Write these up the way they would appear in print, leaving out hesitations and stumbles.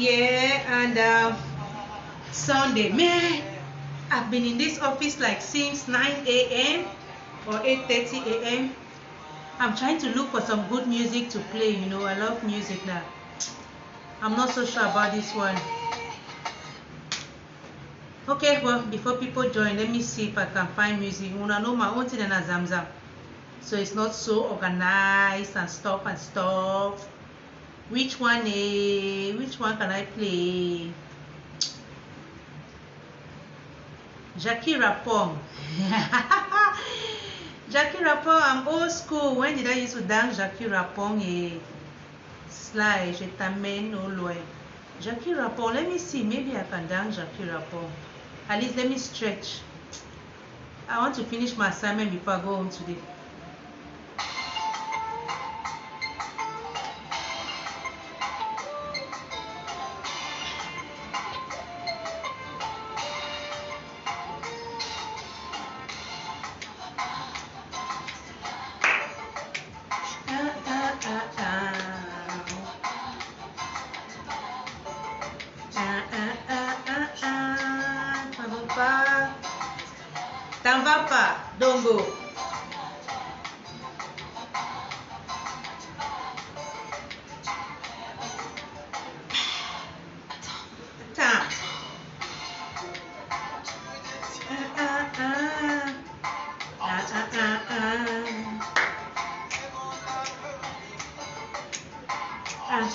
Yeah, and Sunday, man, I've been in this office like since 9 a.m. or 8:30 a.m. I'm trying to look for some good music to play. You know, I love music now. I'm not so sure about this one. Okay, well, before people join, let me see if I can find music. I know my own thing and Zamzam, so it's not so organized and stuff and stuff. Which one can I play? Jackie Rapong. Jackie Rapong, I'm old school. When did I used to dance Jackie Rapong? Sly, je t'amène au loin. Jackie Rapong, let me see, maybe I can dance Jackie Rapong. At least let me stretch. I want to finish my assignment before I go home today. T'en vas pas, Dongo. Attends.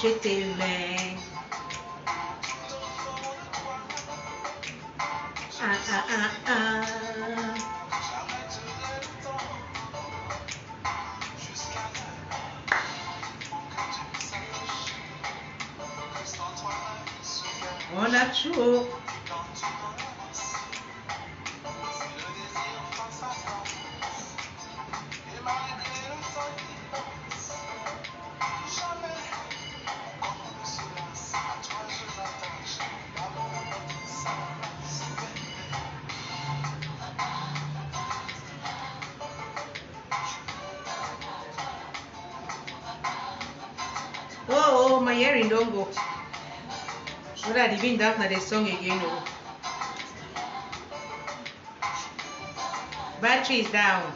Je t'aimais. On a chaud. Oh, my earring don't go. What are even that not the song again? Oh. Battery is down.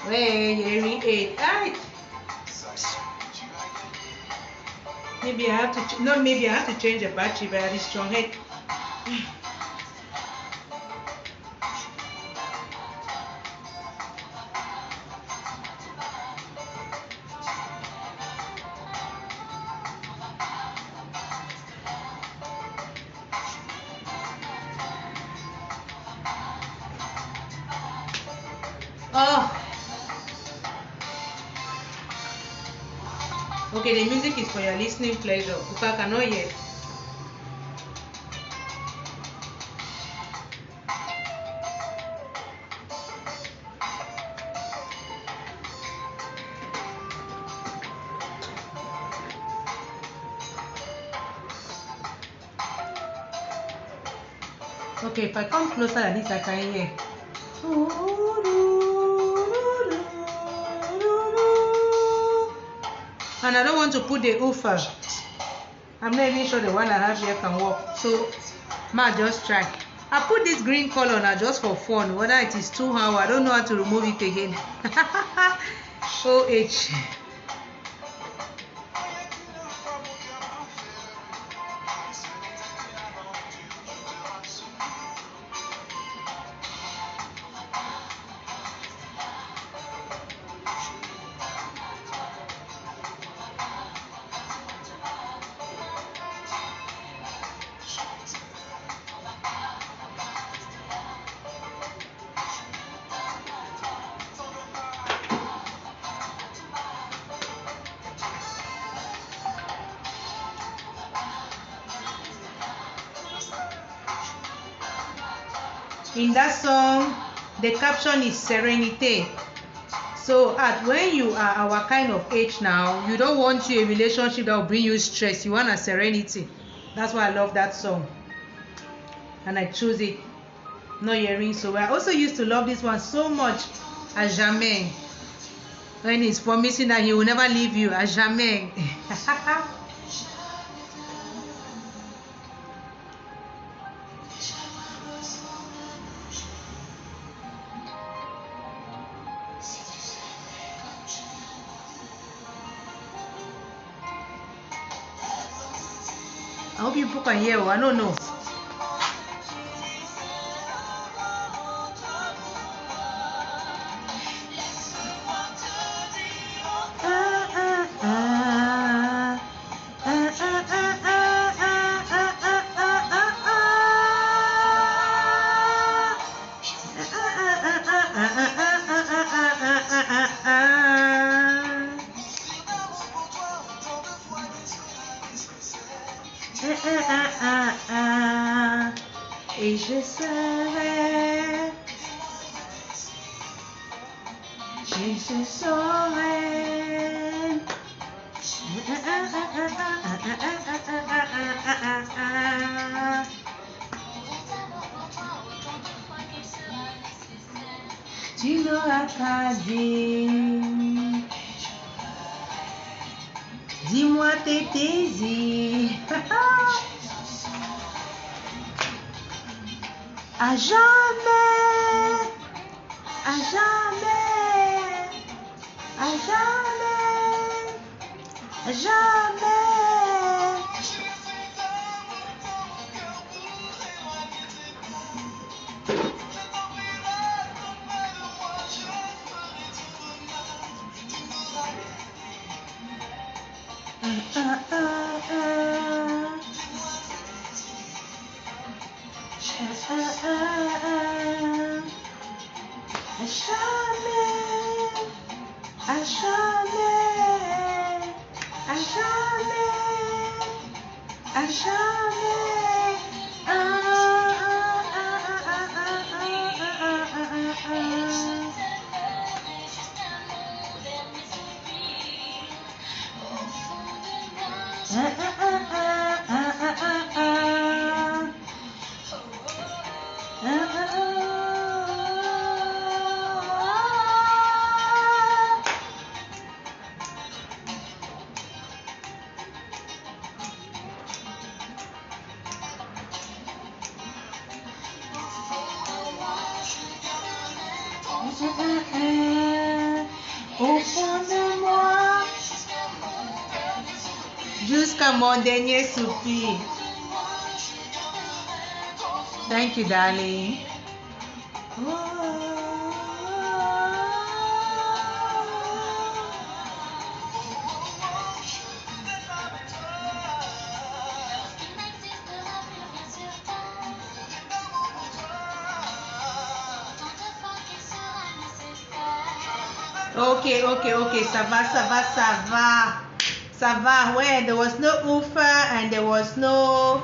Hearing aid. Maybe I have to. Maybe I have to change the battery, but it's strong head. Oh. Okay, the music is for your listening pleasure. If I cannot hear. Okay, if I come closer at least I can hear. And I don't want to put the woofer. I'm not even sure the one I have here can work. So, might just try. I put this green color now just for fun. Whether it is too hard, I don't know how to remove it again. OH. In that song, the caption is serenity. So when you are our kind of age now, you don't want a relationship that will bring you stress. You want a serenity. That's why I love that song. And I choose it. Not hearing so well. I also used to love this one so much. À jamais. When he's promising that he will never leave you. À jamais. I hope you people can hear. I don't know. Et je serai, tu n'auras qu'à dire, dis-moi tes désirs. À jamais, à jamais, à jamais, à jamais. Au fond de moi, jusqu'à mon dernier soupir. Thank you, darling. Okay, ça va. Well, there was no oofa and there was no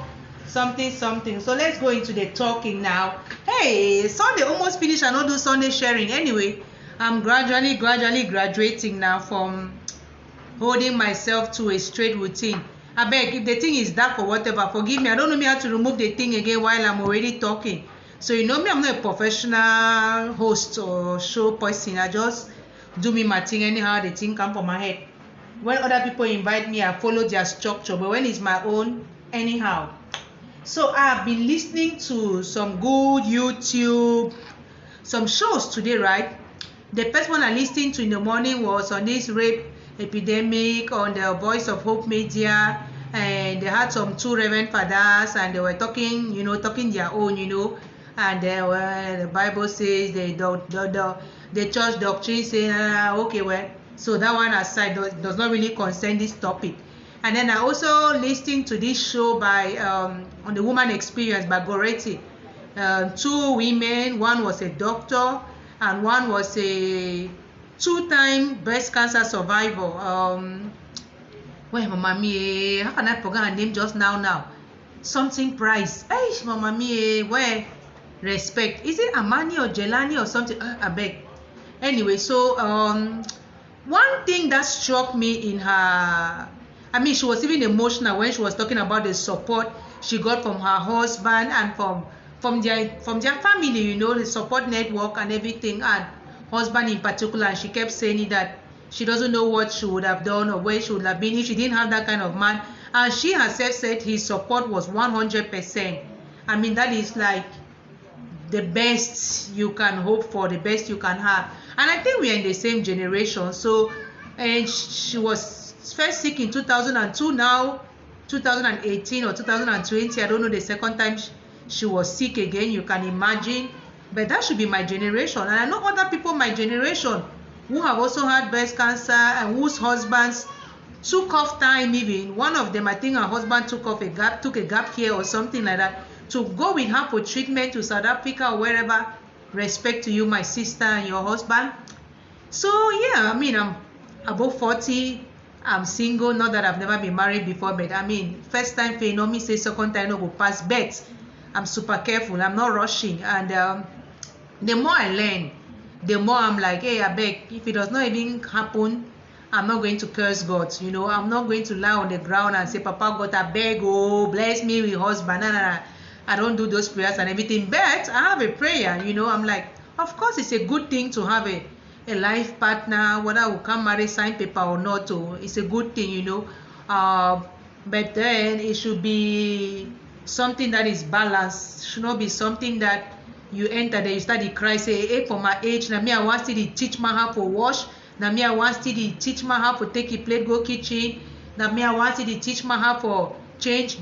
something. So let's go into the talking now. Hey, Sunday almost finished. I don't do Sunday sharing. Anyway, I'm gradually graduating now from holding myself to a straight routine. I beg, if the thing is dark or whatever, forgive me. I don't know me how to remove the thing again while I'm already talking. So you know me, I'm not a professional host or show person. I just do me my thing anyhow the thing come from my head. When other people invite me, I follow their structure, but when it's my own, anyhow. So I've been listening to some good YouTube, some shows today, right? The first one I listened to in the morning was on this rape epidemic on the Voice of Hope Media, and they had some two reverend fathers and they were talking, talking their own, and the Bible says the church doctrine say, okay, well, so that one aside does not really concern this topic. And then I also listened to this show by on the woman experience by Goretti. Two women, one was a doctor and one was a two-time breast cancer survivor. Where Mama Mia, how can I forget her name just now? Something Price. Hey, Mama Mia, where? respect. Is it Amani or Jelani or something? I beg. Anyway, so one thing that struck me in her, I mean, she was even emotional when she was talking about the support she got from her husband and from their family, you know, the support network and everything, and husband in particular. And she kept saying that she doesn't know what she would have done or where she would have been if she didn't have that kind of man. And she herself said his support was 100%. I mean, that is like the best you can hope for, the best you can have. And I think we are in the same generation. So, and she was first sick in 2002, now 2018 or 2020, I don't know the second time she was sick again, you can imagine. But that should be my generation. And I know other people my generation who have also had breast cancer and whose husbands took off time. Even one of them, I think her husband took a gap year or something like that to go with her for treatment to South Africa or wherever. Respect to you, my sister, and your husband. So yeah, I mean, I'm above 40, I'm single, not that I've never been married before, but I mean, first time for me say second time no go pass, bet I'm super careful, I'm not rushing. And the more I learn, the more I'm like, hey, I beg, if it does not even happen, I'm not going to curse God, you know. I'm not going to lie on the ground and say, Papa God, I beg, oh, bless me with husband. Nah. I don't do those prayers and everything, but I have a prayer, you know. I'm like, of course it's a good thing to have a life partner, whether we can marry, sign paper or not, it's a good thing, you know. But then it should be something that is balanced. It should not be something that you enter there, you start to cry, say, hey, for my age, now me I want to teach my how to wash, now me I want to teach my how to take a plate, go kitchen, now me I want to teach my how to change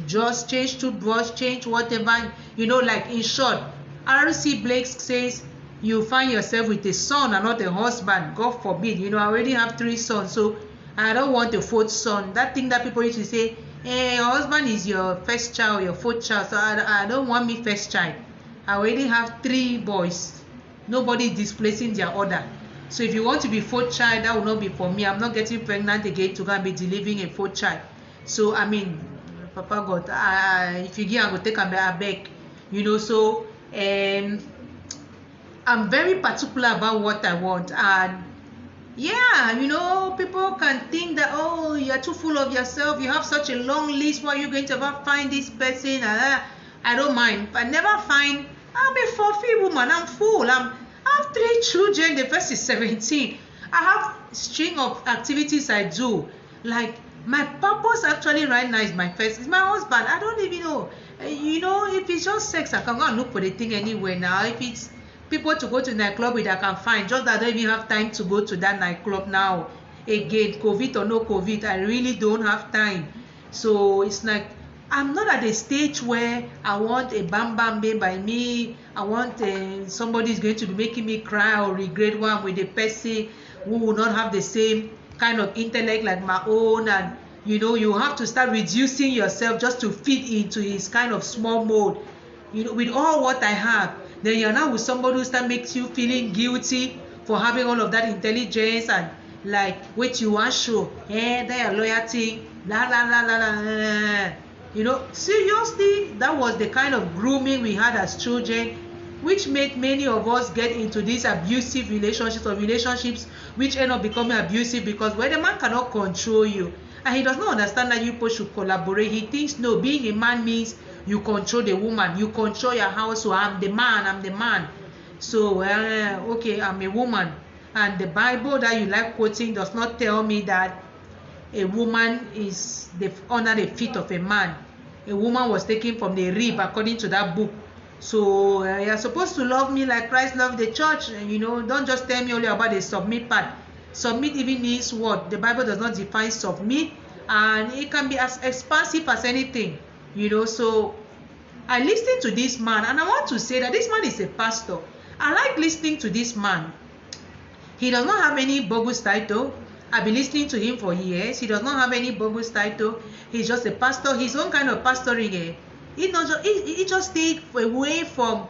toothbrush, change whatever, you know. Like, in short, R.C. Blake says you find yourself with a son and not a husband. God forbid, you know. I already have 3 sons, so I don't want a 4th son. That thing that people used to say, hey, your husband is your first child, your 4th child, so I don't want me first child. I already have 3 boys. Nobody is displacing their order. So if you want to be 4th child, that will not be for me. I'm not getting pregnant again to go and be delivering a 4th child. So I mean, Papa God, if you give, I go take a back, you know. So I'm very particular about what I want. And yeah, you know, people can think that, oh, you're too full of yourself, you have such a long list, why are you going to ever find this person? I don't mind. If I never find, I'm a fulfilled woman, I'm full. I have 3 children, the first is 17. I have a string of activities I do. Like, my purpose actually right now is my husband. I don't even know, you know, if it's just sex, I can go and look for the thing anywhere now. If it's people to go to nightclub with, I can find, just that I don't even have time to go to that nightclub now. Again, COVID or no COVID, I really don't have time. So it's like, I'm not at a stage where I want a bam bam babe by me. I want somebody is going to be making me cry or regret one with a person who will not have the same kind of intellect like my own. And you know, you have to start reducing yourself just to fit into his kind of small mold, you know. With all what I have, then you're now with somebody who start makes you feeling guilty for having all of that intelligence and like, wait, you want show, that loyalty, la la la la la, you know. Seriously, that was the kind of grooming we had as children, which made many of us get into these abusive relationships which end up becoming abusive, because when the man cannot control you and he does not understand that you both should collaborate, he thinks, no, being a man means you control the woman, you control your house. So I'm the man. So okay, I'm a woman. And the Bible that you like quoting does not tell me that a woman is under the feet of a man. A woman was taken from the rib according to that book. So you're supposed to love me like Christ loved the church. You know, don't just tell me only about the submit part. Submit even means what? The Bible does not define submit, and it can be as expansive as anything, you know. So I listened to this man, and I want to say that this man is a pastor. I like listening to this man. He does not have any bogus title. I've been listening to him for years. He does not have any bogus title. He's just a pastor, his own kind of pastoring. He just stayed away from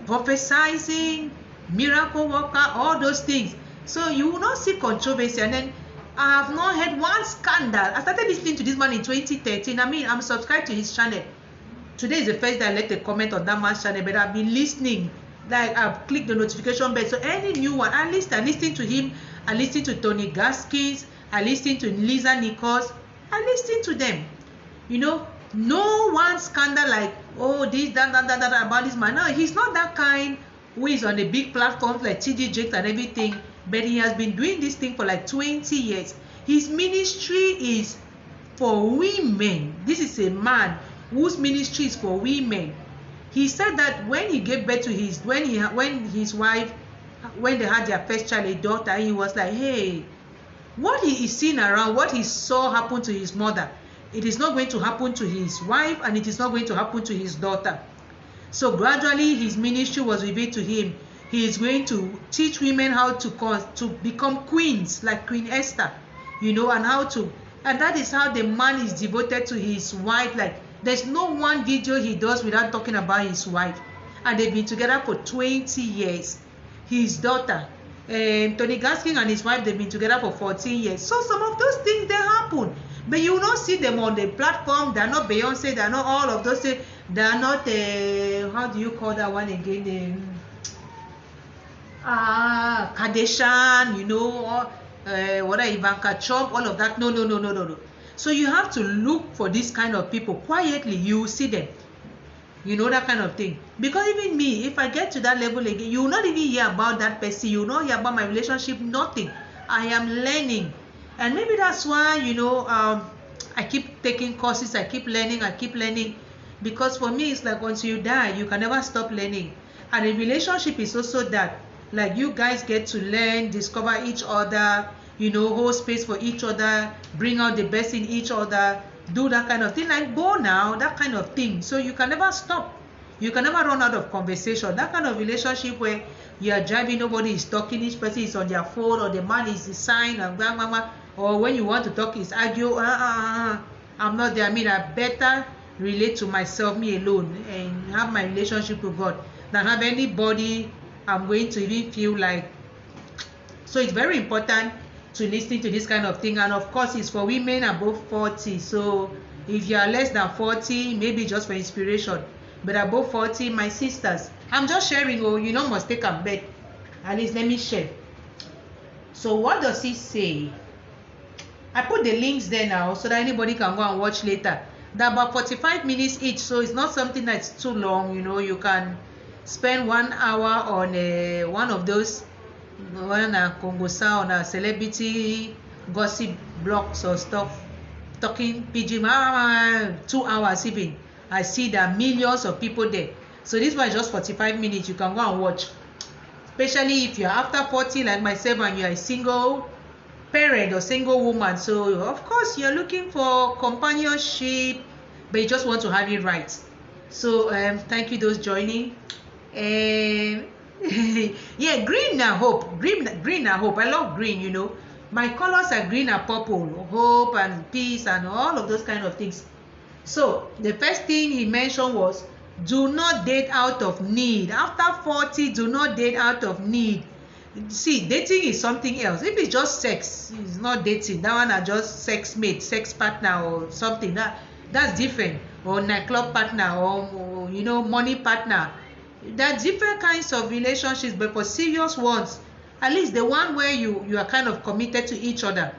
prophesizing, miracle worker, all those things. So you will not see controversy. And then I have not heard one scandal. I started listening to this man in 2013. I mean, I'm subscribed to his channel. today is the first day I left a comment on that man's channel, but I've been listening. Like, I've clicked the notification bell, so any new one, I listen to him. I listen to Tony Gaskins, I listen to Lisa Nichols, I listen to them. You know, no one scandal like, oh, this, that about this man. No, he's not that kind who is on the big platforms like TD Jakes and everything, but he has been doing this thing for like 20 years. His ministry is for women. This is a man whose ministry is for women. He said that when he gave birth to when his wife, when they had their first child, a daughter, he was like, hey, what he is seeing around, what he saw happen to his mother, it is not going to happen to his wife, and it is not going to happen to his daughter. So gradually his ministry was revealed to him. He is going to teach women how to become queens, like Queen Esther, you know, and that is how the man is devoted to his wife. Like, there's no one video he does without talking about his wife, and they've been together for 20 years. His daughter, Tony Gaskin, and his wife, they've been together for 14 years. So some of those things, they happen, but you will not see them on the platform. They're not Beyonce, they're not all of those things. They're not how do you call that one again, Kardashian, you know, what Ivanka Trump, all of that. No. So you have to look for this kind of people quietly. You will see them, you know, that kind of thing. Because even me, if I get to that level again, you will not even hear about that person. You will not hear about my relationship, nothing. I am learning, and maybe that's why, you know, I keep taking courses, I keep learning, because for me it's like once you die, you can never stop learning. And a relationship is also that, like, you guys get to learn, discover each other, you know, hold space for each other, bring out the best in each other, do that kind of thing, like go now, that kind of thing. So you can never stop, you can never run out of conversation. That kind of relationship where you are driving, nobody is talking, each person is on their phone, or the man is the sign, and blah, blah, blah, or when you want to talk is argue. I'm not there. I mean, I better relate to myself, me alone, and have my relationship with God than have anybody I'm going to even feel like. So it's very important to listen to this kind of thing. And of course, it's for women above 40. So if you are less than 40, maybe just for inspiration, but above 40, my sisters, I'm just sharing. Oh, you know, must take a bet. At least let me share. So what does he say? I put the links there now so that anybody can go and watch later. They're about 45 minutes each, so it's not something that's too long. You know, you can spend 1 hour on one of those, on a Kongosa, on a celebrity gossip blogs or stuff, talking PG, 2 hours even. I see there are millions of people there. So this one is just 45 minutes. You can go and watch. Especially if you're after 40 like myself and you're a single parent or single woman. So of course you're looking for companionship, but you just want to have it right. So thank you those joining. Yeah, green and hope. Green and hope. I love green, you know. My colors are green and purple. Hope and peace and all of those kind of things. So the first thing he mentioned was, do not date out of need. After 40, do not date out of need. See, dating is something else. If it's just sex, it's not dating. That one are just sex mate, sex partner or something. That's different. Or nightclub partner, or you know, money partner. There are different kinds of relationships, but for serious ones, at least the one where you are kind of committed to each other.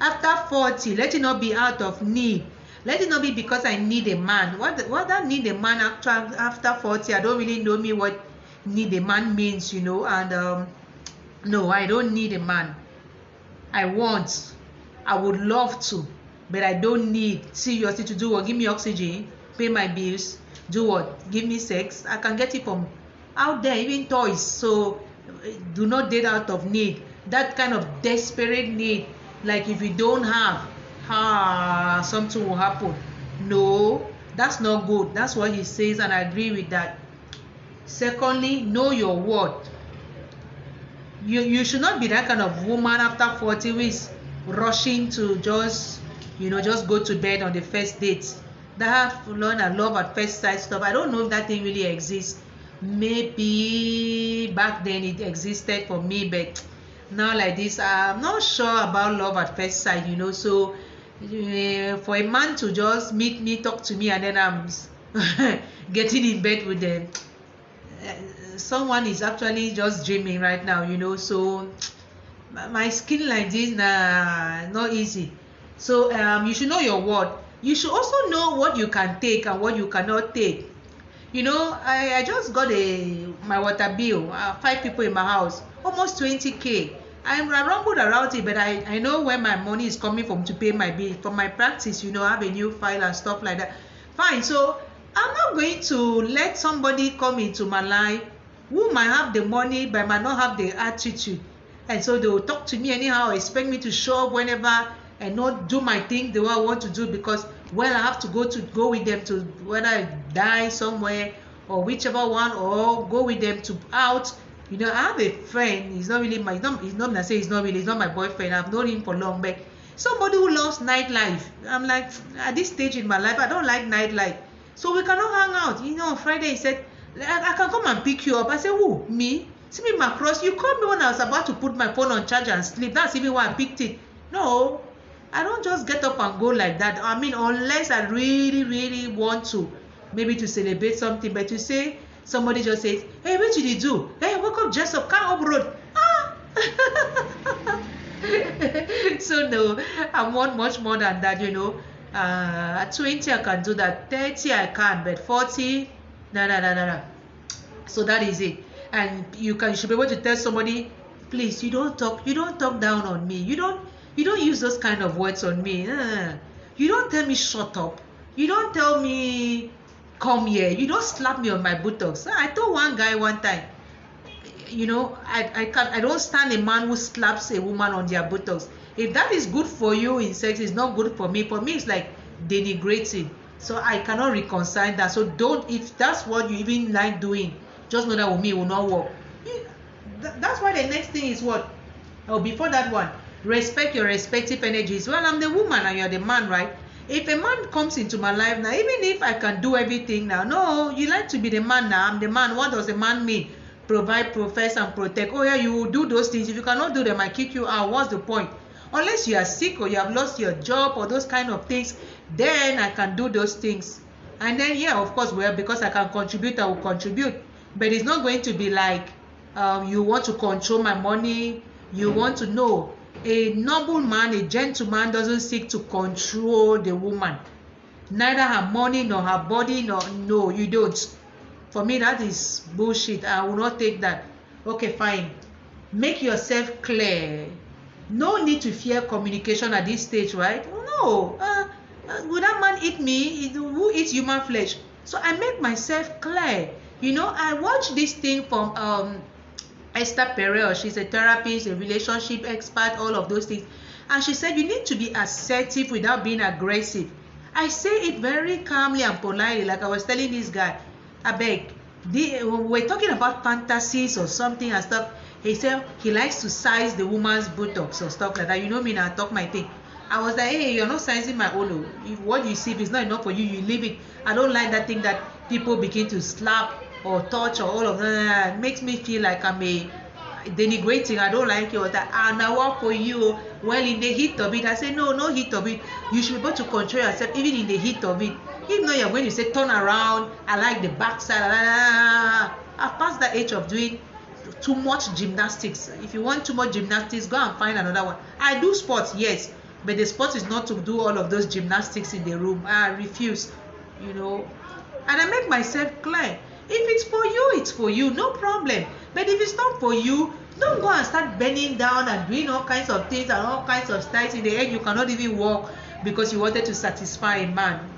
After 40, let it not be out of need. Let it not be because I need a man. What that need a man after 40? I don't really know me what need a man means, you know. And no, I don't need a man. I would love to, but I don't need seriously to do what? Give me oxygen, pay my bills, do what? Give me sex. I can get it from out there, even toys. So do not date out of need. That kind of desperate need, like if you don't have, something will happen. No, that's not good. That's what he says, and I agree with that. Secondly, know your worth. You should not be that kind of woman after 40 who is rushing to just go to bed on the first date. That learn and love at first sight stuff, I don't know if that thing really exists. Maybe back then it existed for me, but now like this, I'm not sure about love at first sight, you know. So for a man to just meet me, talk to me, and then getting in bed with them. Someone is actually just dreaming right now, so my skin like this, nah, not easy. So you should know your worth. You should also know what you can take and what you cannot take. I just got my water bill, 5 people in my house, almost 20K. I rumbled around it, but I know where my money is coming from to pay my bill. From my practice, I have a new file and stuff like that. Fine, so I'm not going to let somebody come into my life who might have the money but might not have the attitude. And so they will talk to me anyhow, expect me to show up whenever and not do my thing the way I want to do, because I have to go with them to whether I die somewhere or whichever one, or go with them to out. I have a friend. He's not really my he's not my boyfriend. I've known him for long, but somebody who loves nightlife. I'm like, at this stage in my life, I don't like nightlife, so we cannot hang out. On Friday he said, I can come and pick you up. I said, who? Me? See me, Macross, you called me when I was about to put my phone on charge and sleep. That's even why I picked it. No, I don't just get up and go like that. I mean, unless I really, really want to, maybe to celebrate something. But to say, somebody just says, hey, what did you do? Hey, wake up, dress up, come up road. So no, I want much more than that, At 20, I can do that. 30, I can, but 40, no. So that is it. And you should be able to tell somebody, please, you don't talk down on me. You don't use those kind of words on me. You don't tell me shut up. You don't tell me come here. You don't slap me on my buttocks. I told one guy one time, I don't stand a man who slaps a woman on their buttocks. If that is good for you in sex, it's not good for me. For me, it's like denigrating. So I cannot reconcile that. So if that's what you even like doing, just know that with me it will not work. That's why the next thing is what? Before that one, respect your respective energies. Well, I'm the woman and you're the man, right? If a man comes into my life now, even if I can do everything now, no, you like to be the man now. I'm the man. What does the man mean? Provide, profess, and protect. Oh yeah, you will do those things. If you cannot do them, I kick you out. What's the point? Unless you are sick or you have lost your job or those kind of things, then I can do those things. And then, yeah, of course, well, because I can contribute, I will contribute. But it's not going to be like you want to control my money. You want to know. A noble man, a gentleman doesn't seek to control the woman. Neither her money nor her body, no, you don't. For me, that is bullshit. I will not take that. Okay, fine. Make yourself clear. No need to fear communication at this stage, right? No. Will that man eat me? Who eats human flesh? So I make myself clear. I watched this thing from Esther Perel. She's a therapist, a relationship expert, all of those things. And she said you need to be assertive without being aggressive. I say it very calmly and politely, like I was telling this guy. I beg. We're talking about fantasies or something and stuff. He said he likes to size the woman's buttocks or stuff like that. You know me now, I talk my thing. I was like, hey, you're not sizing my own. If what you see, if it's not enough for you, you leave it. I don't like that thing that people begin to slap or touch or all of that. It makes me feel like I'm denigrating. I don't like it. Or that, and I work for you. Well, in the heat of it, I say, no heat of it. You should be able to control yourself even in the heat of it. Even though you're going to say, turn around, I like the backside. I've passed that age of doing too much gymnastics. If you want too much gymnastics, go and find another one. I do sports, yes, but the sport is not to do all of those gymnastics in the room. I refuse, and I make myself clear. If it's for you, it's for you, no problem. But if it's not for you, don't go and start bending down and doing all kinds of things and all kinds of styles. In the end, you cannot even walk because you wanted to satisfy a man.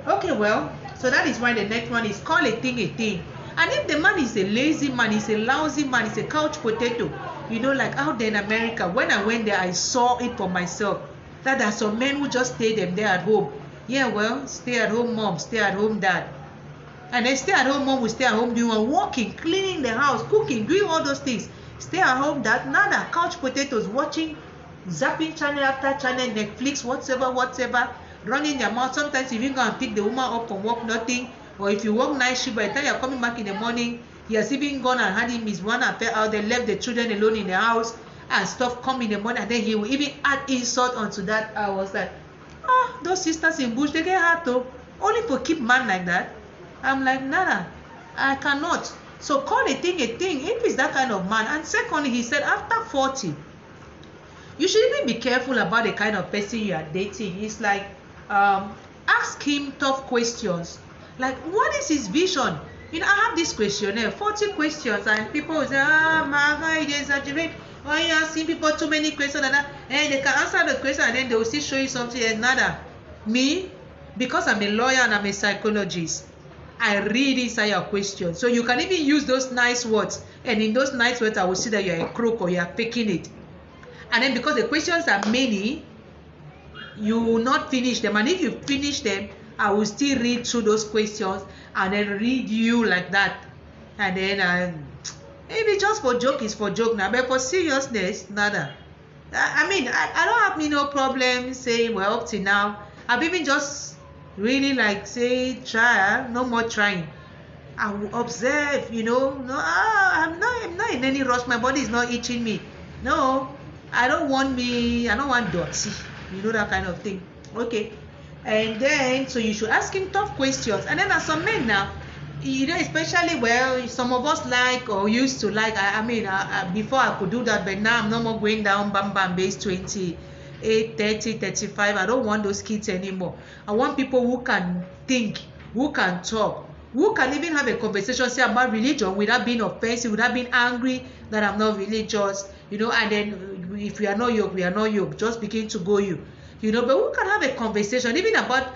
Okay, well, so that is why the next one is call a thing a thing. And if the man is a lazy man, he's a lousy man, he's a couch potato, like out there in America, when I went there, I saw it for myself. That there are some men who just stay them there at home. Yeah, well, stay at home mom, stay at home dad. And then stay at home mom will stay at home doing walking, cleaning the house, cooking, doing all those things. Stay at home dad, nada, couch potatoes, watching, zapping channel after channel, Netflix, whatever, running their mouth. Sometimes if you go and pick the woman up from work, nothing. Or if you work night shift, by the time you're coming back in the morning, he has even gone and had him his one affair out there, left the children alone in the house and stuff, come in the morning, and then he will even add insult onto that. I was like, those sisters in bush, they get hurt though. only to keep man like that. I'm like, nada, I cannot. So call a thing if he's that kind of man. And secondly, he said after 40, you should even be careful about the kind of person you are dating. It's like, ask him tough questions. Like, what is his vision? I have this questionnaire, 40 questions, and people will say, Marga, you exaggerate. Why are you asking people too many questions and that? And they can answer the question and then they will still show you something and nada. Me, because I'm a lawyer and I'm a psychologist, I read inside your question. So you can even use those nice words. And in those nice words, I will see that you're a crook or you're faking it. And then because the questions are many, you will not finish them. And if you finish them, I will still read through those questions and then read you like that. And then maybe just for joke is for joke now, but for seriousness, nada. I mean, I don't have no problem saying, well, up to now, I've even just really like say, try, no more trying. I will observe, no, I'm not in any rush. My body is not itching me. No, I don't want dirty, that kind of thing. Okay. And then, so you should ask him tough questions. And then as some men now, especially, well, some of us like or used to like, before I could do that, but now I'm no more going down, bam, bam, base 28, 30, 35. I don't want those kids anymore. I want people who can think, who can talk, who can even have a conversation, say about religion without being offensive, without being angry that I'm not religious, and then if we are not yoked, we are not yoked. Just begin to go you. But who can have a conversation, even about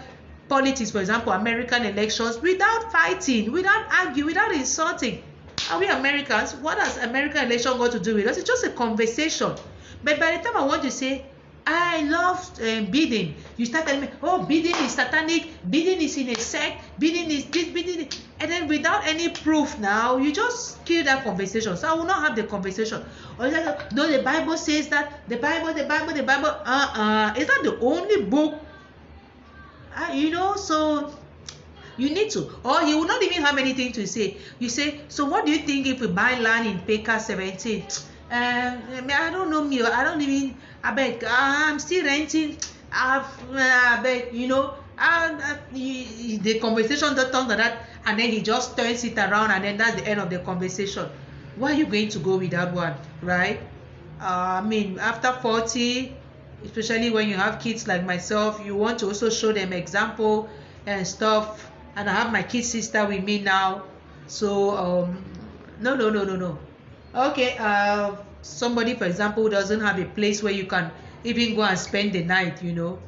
politics, for example, American elections, without fighting, without arguing, without insulting. Are we Americans? What has American election got to do with us? It's just a conversation. But by the time I want to say, I love bidding, you start telling me, oh, bidding is satanic, bidding is in a sect, bidding is this, bidding, and then without any proof now, you just kill that conversation. So I will not have the conversation. Or like, no, the Bible says that, the Bible. Is that the only book? So you need to, or he will not even have anything to say. You say, so what do you think if we buy land in Peka 17? I don't know, me. I don't even. I beg. I'm still renting. I beg. The conversation that turns like that, and then he just turns it around, and then that's the end of the conversation. Why are you going to go with that one, right? After 40, especially when you have kids like myself, you want to also show them example and stuff. And I have my kid sister with me now, so no. Okay, somebody, for example, who doesn't have a place where you can even go and spend the night, No,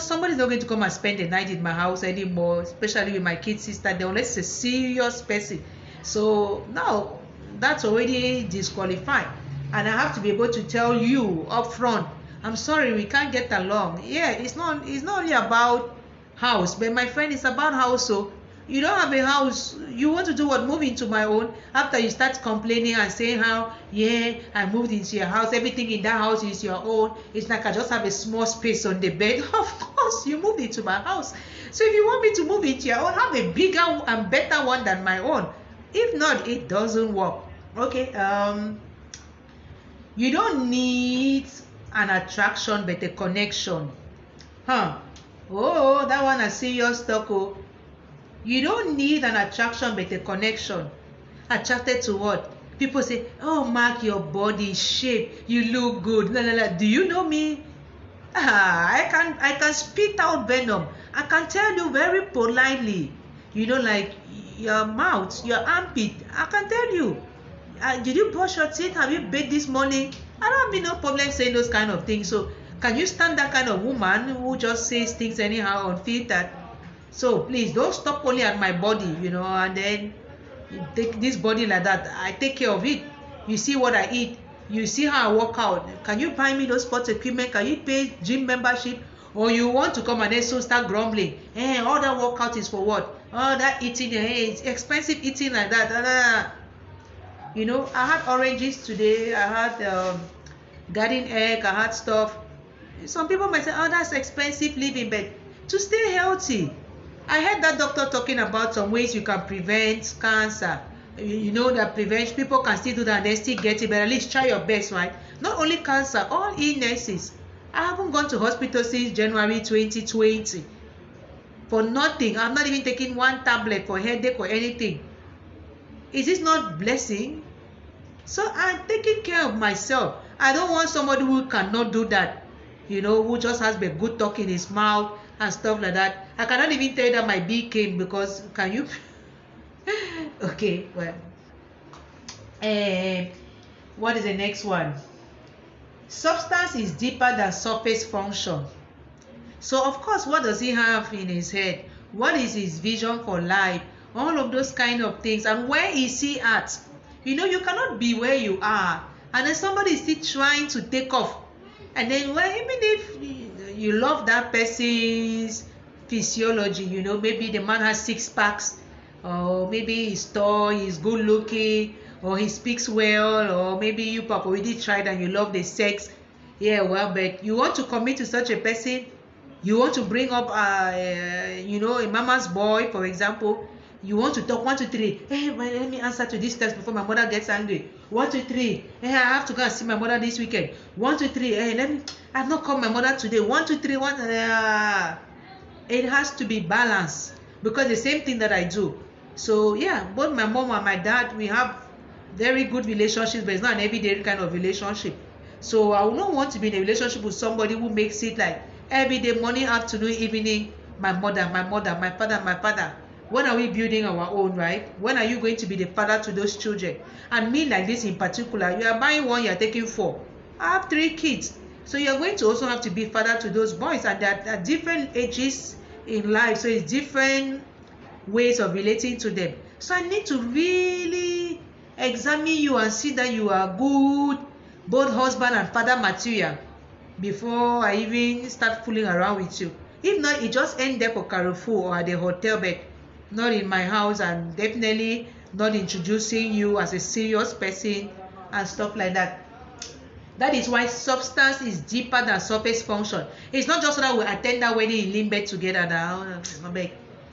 somebody's not going to come and spend the night in my house anymore, especially with my kid sister, unless it's a serious person. So now that's already disqualified. And I have to be able to tell you up front, I'm sorry, we can't get along. Yeah, it's not only about house, but my friend, it's about house. So you don't have a house, you want to do what? Move into my own. After you start complaining and saying how, yeah, I moved into your house, everything in that house is your own. It's like I just have a small space on the bed. Of course, you moved into my house. So if you want me to move into your own, have a bigger and better one than my own. If not, it doesn't work. Okay, you don't need an attraction but a connection. Oh, that one is serious talk. Oh. You don't need an attraction but a connection. Attracted to what? People say, oh, Mark, your body shape, you look good. Do you know me? I can spit out venom. I can tell you very politely, like your mouth, your armpit. I can tell you. Did you brush your teeth? Have you bathed this morning? I don't have no problem saying those kind of things. So can you stand that kind of woman who just says things anyhow unfiltered? So please don't stop only at my body, and then you take this body like that. I take care of it. You see what I eat. You see how I work out. Can you buy me those sports equipment? Can you pay gym membership? Or you want to come and then so start grumbling? All that workout is for what? All that eating, it's expensive eating like that. I had oranges today. I had garden egg. I had stuff. Some people might say, oh, that's expensive living, but to stay healthy. I heard that doctor talking about some ways you can prevent cancer. That prevention, people can still do that and they still get it, but at least try your best, right? Not only cancer, all illnesses. I haven't gone to hospital since January 2020 for nothing. I'm not even taking one tablet for headache or anything. Is this not blessing? So I'm taking care of myself. I don't want somebody who cannot do that, who just has the good talk in his mouth and stuff like that. I cannot even tell you that my bill came, because can you? Okay, well, what is the next one? Substance is deeper than surface function. So of course, what does he have in his head? What is his vision for life? All of those kind of things. And where is he at? You cannot be where you are and then somebody is still trying to take off. And then, well, even if you love that person's physiology, maybe the man has 6 packs, or maybe he's tall, he's good looking, or he speaks well, or maybe you papa already tried and you love the sex. Yeah, well, but you want to commit to such a person, you want to bring up a mama's boy, for example. You want to talk 1, 2, 3. Hey, let me answer to this text before my mother gets angry. 1, 2, 3. Hey, I have to go and see my mother this weekend. 1, 2, 3. Hey, I've not called my mother today. 1, 2, 3. 1. It has to be balanced, because the same thing that I do. So yeah, both my mom and my dad, we have very good relationships, but it's not an everyday kind of relationship. So I would not want to be in a relationship with somebody who makes it like every day, morning, afternoon, evening, my mother, my father, my father. When are we building our own, right? When are you going to be the father to those children? And me, like this in particular, you are buying 1, you are taking 4. I have 3 kids. So you are going to also have to be father to those boys, and they're at different ages in life. So it's different ways of relating to them. So I need to really examine you and see that you are good, both husband and father material, before I even start fooling around with you. If not, it just end there for Carrefour or at the hotel bed. Not in my house, and definitely not introducing you as a serious person and stuff like that. That is why substance is deeper than surface function. It's not just so that we attend that wedding in Limbe together now.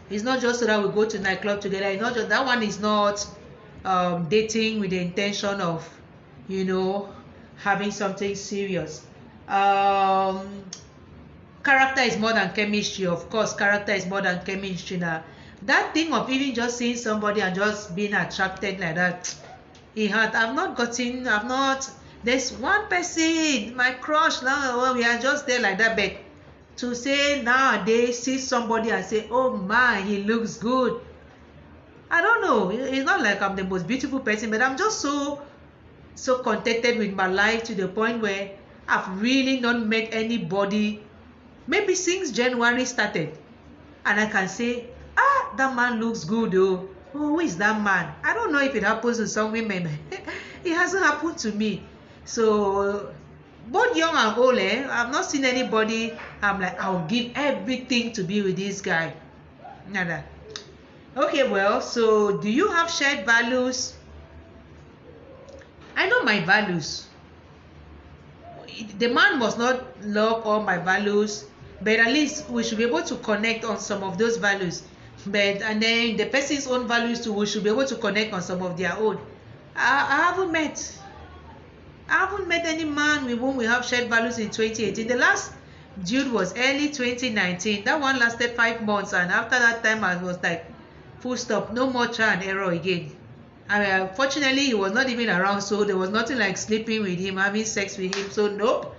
It's not just so that we go to nightclub together. It's not just, that one is not dating with the intention of having something serious. Character is more than chemistry. Of course, character is more than chemistry. Now that thing of even just seeing somebody and just being attracted like that, there's one person, my crush, now we are just there like that. But to say nowadays, see somebody and say, oh my, he looks good, I don't know. It's not like I'm the most beautiful person, but I'm just so contented with my life to the point where I've really not met anybody, maybe since January started, and I can say, that man looks good. Oh, who is that man? I don't know if it happens to some women. It hasn't happened to me. So both young and old, I've not seen anybody I'm like, I'll give everything to be with this guy. Nada. Okay, well, so do you have shared values? I know my values. The man must not love all my values, but at least we should be able to connect on some of those values. And then the person's own values too, we should be able to connect on some of their own. I haven't met any man with whom we have shared values in 2018. The last dude was early 2019. That one lasted 5 months, and after that time I was like, full stop, no more trial and error again. Fortunately, he was not even around, so there was nothing like sleeping with him, having sex with him. So nope.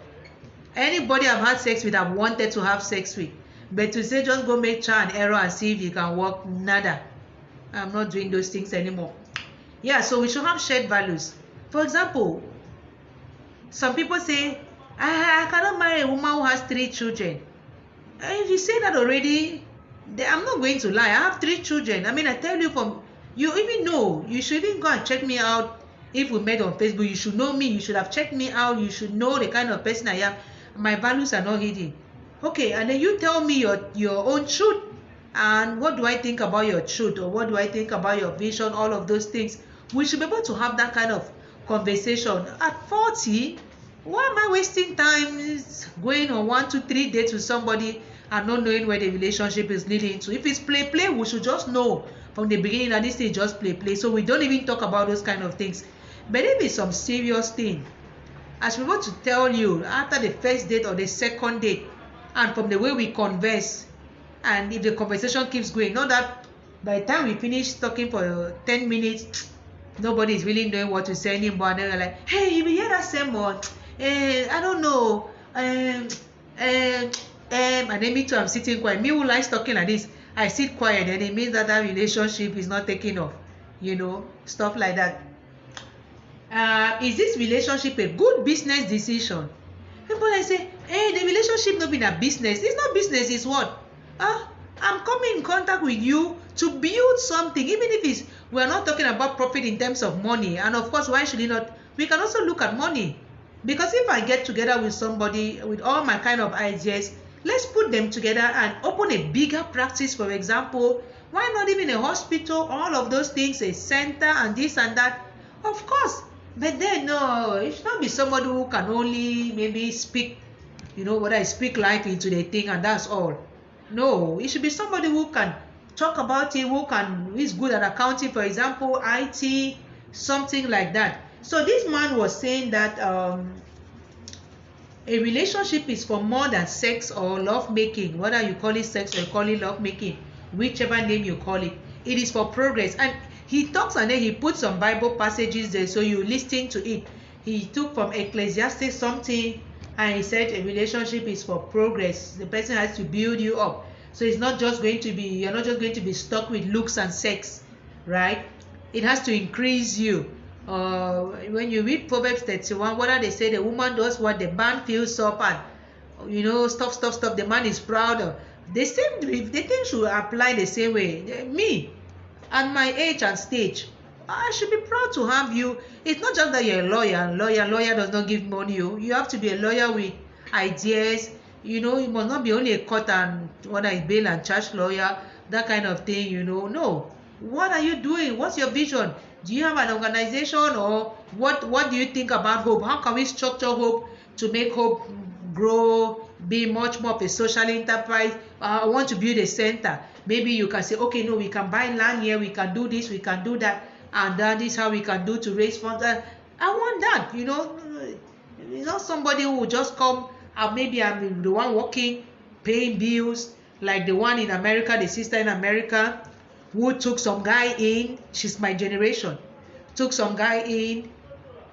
Anybody I've had sex with, I've wanted to have sex with. But to say just go make trial and error and see if you can work, nada. I'm not doing those things anymore. Yeah, so we should have shared values. For example, some people say, I cannot marry a woman who has 3 children. If you say that already, I'm not going to lie. I have 3 children. I mean, I tell you, you even know, you should even go and check me out. If we met on Facebook, you should know me. You should have checked me out. You should know the kind of person I am. My values are not hidden. Okay, and then you tell me your own truth. And what do I think about your truth? Or what do I think about your vision? All of those things. We should be able to have that kind of conversation. At 40, why am I wasting time going on 1, 2, 3 dates with somebody and not knowing where the relationship is leading to? If it's play, we should just know from the beginning that this is just play. So we don't even talk about those kind of things. But if it's some serious thing, I should be able to tell you after the first date or the second date, and from the way we converse, And if the conversation keeps going, not that by the time we finish talking for 10 minutes, nobody is really knowing what to say anymore. And they're like, hey, you hear that same one? I don't know. And then me too, I'm sitting quiet. Me who likes talking like this, I sit quiet, and it means that that relationship is not taking off. Stuff like that. Is this relationship a good business decision? People like say, hey, the relationship not been a business. It's not business, it's what? I'm coming in contact with you to build something, even if we're not talking about profit in terms of money. And of course, why should it not? We can also look at money. Because if I get together with somebody with all my kind of ideas, let's put them together and open a bigger practice, for example. Why not even a hospital, all of those things, a center and this and that? Of course. But then, no, it should not be somebody who can only maybe speak, whether I speak life into the thing and that's all. No, it should be somebody who can talk about it, who is good at accounting, for example, IT, something like that. So this man was saying that a relationship is for more than sex or love making, whether you call it sex or you call it love making, whichever name you call it. It is for progress. And he talks and then he puts some Bible passages there, so you listen to it. He took from Ecclesiastes something, and he said a relationship is for progress. The person has to build you up. So it's not just going to be, you're not just going to be stuck with looks and sex, right? It has to increase you. When you read Proverbs 31, whether they say the woman does what the man feels up and, stuff, the man is proud of. The thing should apply the same way. Me, at my age and stage, I should be proud to have you. It's not just that you're a lawyer. Lawyer does not give money. You have to be a lawyer with ideas. You must not be only a court and whether it's bail and charge lawyer, that kind of thing. No. What are you doing? What's your vision? Do you have an organization, or what do you think about hope? How can we structure hope to make hope grow, be much more of a social enterprise? I want to build a center. Maybe you can say, okay, no, we can buy land here, we can do this, we can do that, and that is how we can do to raise funds. I want that, somebody who will just come, maybe I'm the one working, paying bills, like the one in America, the sister in America, who took some guy in. She's my generation. Took some guy in.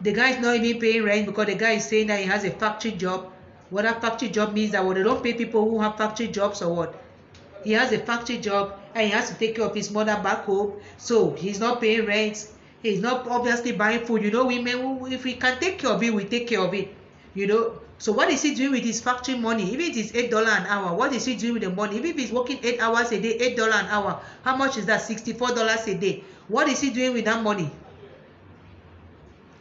The guy is not even paying rent because the guy is saying that he has a factory job. What a factory job means, that they don't pay people who have factory jobs or what. He has a factory job and he has to take care of his mother back home. So he's not paying rent. He's not obviously buying food. Women, if we can take care of it, we take care of it. So what is he doing with his factory money? If it is $8 an hour, what is he doing with the money? If he's working 8 hours a day, $8 an hour, how much is that? $64 a day. What is he doing with that money?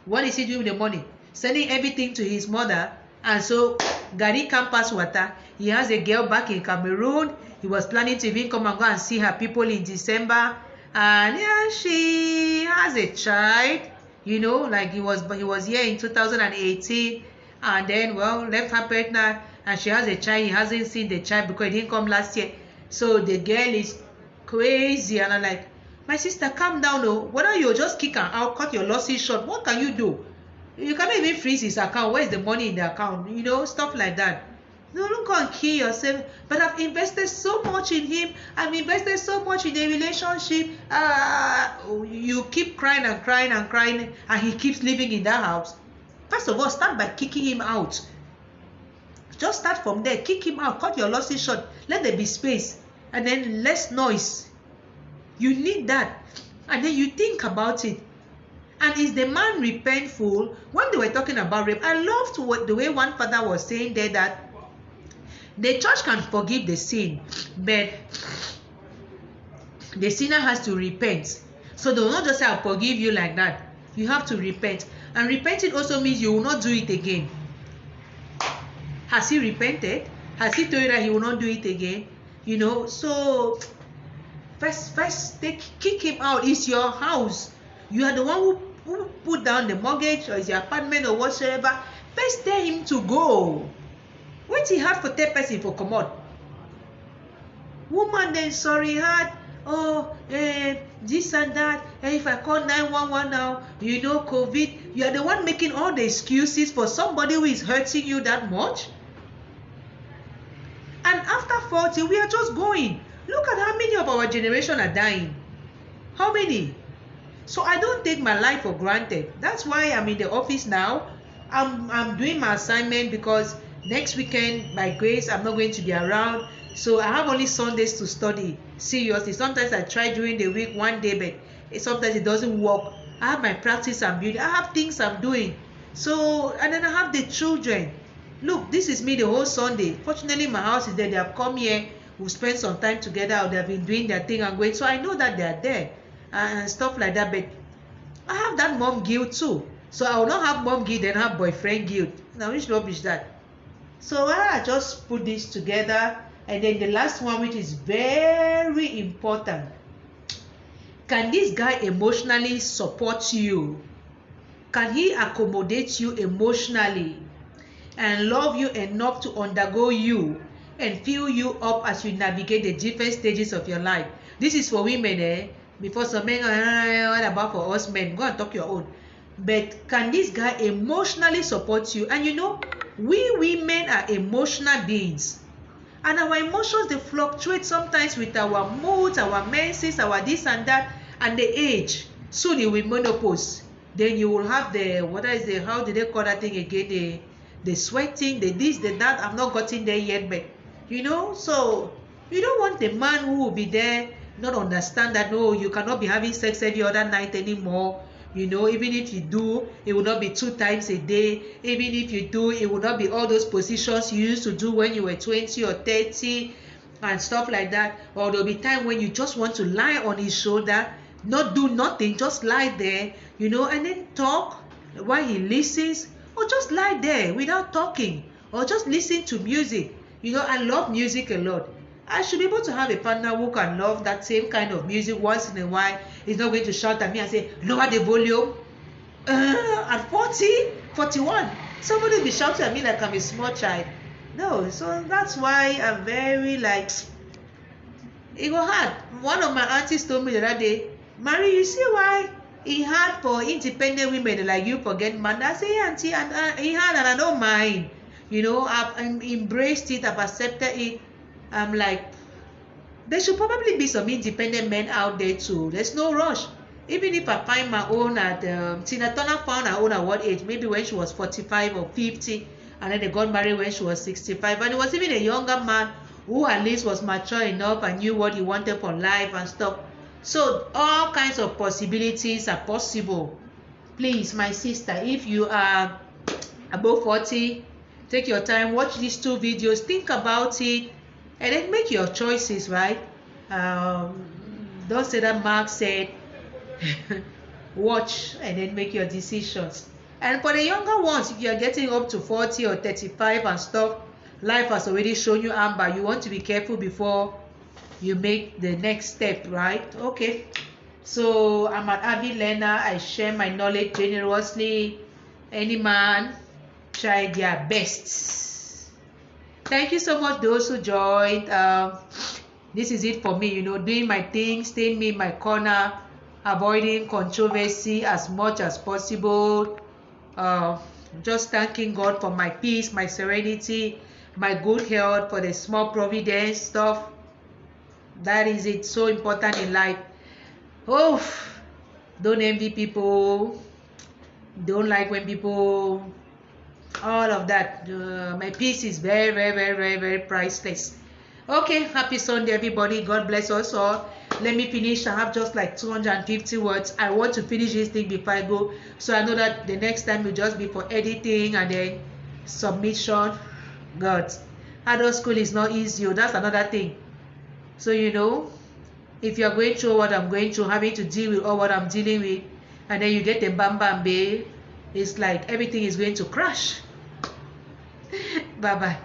What is he doing with the money? Sending everything to his mother. And so Gary campus water. He has a girl back in Cameroon. He was planning to even come and go and see her people in December. And yeah, she has a child. Like he was here in 2018. And then, left her pregnant, and she has a child. He hasn't seen the child because he didn't come last year. So the girl is crazy, and I'm like, my sister, calm down. Whether you just kick her out, cut your losses short, what can you do? You cannot even freeze his account. Where's the money in the account? Stuff like that. No, don't go and kill yourself. But I've invested so much in him. I've invested so much in the relationship. You keep crying and crying and crying, and he keeps living in that house. First of all, start by kicking him out. Just start from there. Kick him out. Cut your losses short. Let there be space. And then less noise. You need that. And then you think about it. And is the man repentful? When they were talking about rape, I loved the way one father was saying there that the church can forgive the sin, but the sinner has to repent. So they will not just say, I'll forgive you like that. You have to repent. And repenting also means you will not do it again. Has he repented? Has he told you that he will not do it again? So first kick him out. It's your house. You are the one who put down the mortgage, or it's your apartment or whatsoever. First tell him to go. What he had for 10 person for come out? Woman then sorry hard. This and that, if I call 911 now, COVID, you are the one making all the excuses for somebody who is hurting you that much. And after not 40. We are just going. Look at how many of our generation are dying. How many? So I don't take my life for granted. That's why I'm in the office now. I'm doing my assignment because next weekend, by grace, I'm not going to be around. So I have only Sundays to study. Seriously, sometimes I try during the week one day, but sometimes it doesn't work. I have my practice I'm building. I have things I'm doing. So, and then I have the children. Look, this is me the whole Sunday. Fortunately, my house is there. They have come here. We've spent some time together. Or they've been doing their thing and going. So I know that they are there and stuff like that. But I have that mom guilt too. So I will not have mom guilt and have boyfriend guilt. Now, which rubbish that? So I just put this together. And then the last one, which is very important. Can this guy emotionally support you? Can he accommodate you emotionally and love you enough to undergo you and fill you up as you navigate the different stages of your life? This is for women, before some men, what about for us men? Go and talk your own. But can this guy emotionally support you? And you know, we women are emotional beings. And our emotions, they fluctuate sometimes with our moods, our menses, our this and that, and the age. Soon you will menopause. Then you will have the, how do they call that thing again? The sweating, the this, the that. I've not gotten there yet, but you know, so you don't want the man who will be there, not understand that, no, you cannot be having sex every other night anymore. You know, even if you do, it will not be 2 times a day. Even if you do, it will not be all those positions you used to do when you were 20 or 30 and stuff like that. Or there'll be time when you just want to lie on his shoulder, not do nothing, just lie there, you know, and then talk while he listens, or just lie there without talking, or just listen to music. You know, I love music a lot. I should be able to have a partner who can love that same kind of music once in a while. He's not going to shout at me and say, lower the volume. At 40, 41, somebody will be shouting at me like I'm a small child. No, so that's why I'm very like, it was hard. One of my aunties told me the other day, Marie, you see why it hard for independent women like you for getting married? I say, yeah, auntie, and it hard and I don't mind. You know, I've embraced it, I've accepted it. I'm like, there should probably be some independent men out there too. There's no rush. Even if I find my own at Tina Turner found her own at what age? Maybe when she was 45 or 50, and then they got married when she was 65. And it was even a younger man who at least was mature enough and knew what he wanted for life and stuff. So all kinds of possibilities are possible. Please, my sister, if you are above 40, take your time, watch these 2 videos, think about it, and then make your choices, right? Don't say that Mark said. Watch and then make your decisions. And for the younger ones, if you're getting up to 40 or 35 and stuff, life has already shown you amber. You want to be careful before you make the next step, right? Okay. So I'm an avid learner. I share my knowledge generously. Any man, try their best. Thank you so much those who joined. This is it for me, you know, doing my thing, staying in my corner, avoiding controversy as much as possible. Just thanking God for my peace, my serenity, my good health, for the small providence stuff. That is it, so important in life. Oh, don't envy people. Don't like when people, all of that. My peace is very, very, very, very, very priceless. Okay, happy Sunday, everybody. God bless us all. Let me finish. I have just like 250 words. I want to finish this thing before I go, so I know that the next time will just be for editing and then submission. God, adult school is not easy. That's another thing. So you know, if you're going through what I'm going through, having to deal with all what I'm dealing with, and then you get a bam bam babe, it's like everything is going to crash. Bye bye.